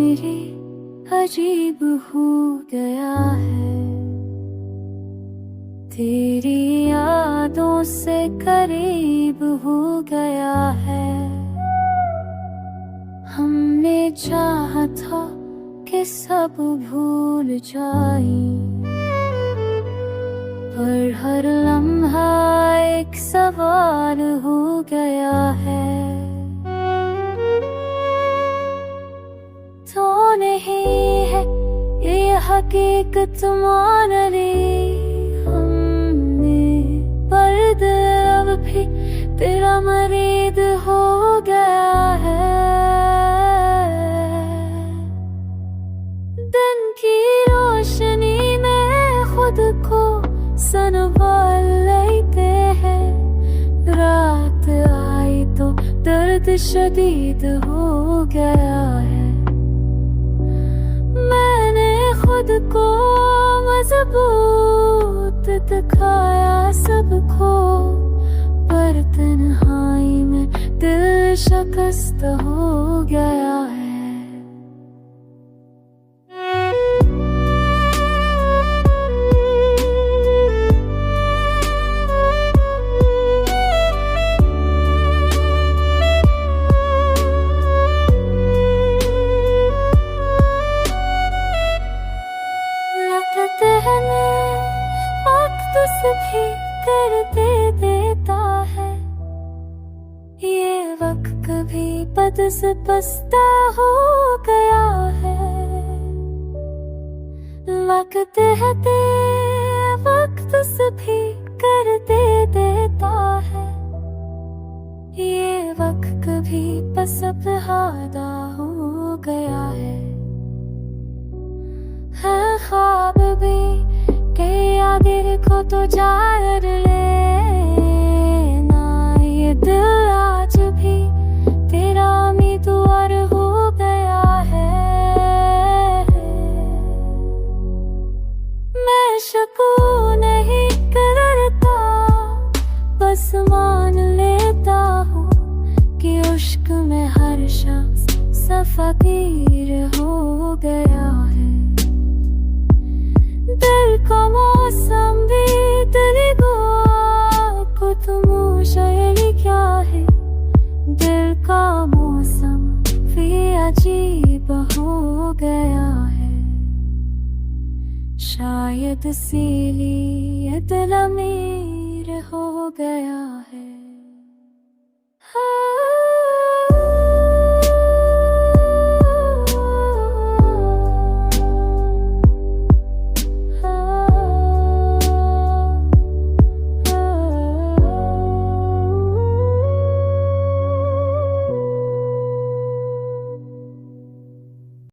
मेरी अजीब हो गया है। तेरी यादों से करीब हो गया है। हमने चाहा था कि सब भूल जाए, पर हर लम्हा एक सवाल हो गया है। तो नहीं है ये हकीकत मान ली हमने, पर दिल अब भी तेरा मरीद हो गया है। दिन की रोशनी में खुद को संभाल लेते हैं, रात आई तो दर्द शदीद हो गया है। मैंने खुद को मजबूत दिखाया सबको, पर तन्हाई में दिल शिकस्त हो गया है। वक्त सभी कर दे देता है, ये वक्त कभी पद से पस्ता हो गया है। वक्त कहते वक्त सभी कर दे देता है, ये वक्त कभी पसपहादा हो गया है। ख्वाब भी के यादें को तो जार लेना, ये दिल आज भी तेरा उम्मीदवार हो गया है। मैं शकू नहीं करता, बस मान लेता हूँ कि इश्क में हर शख्स फकीर हो गया है। दिल का मौसम भी तेरी दुआ को तुम शायरी क्या है। दिल का मौसम भी अजीब हो गया है। शायद इसीलिए दिल अमीर हो गया है।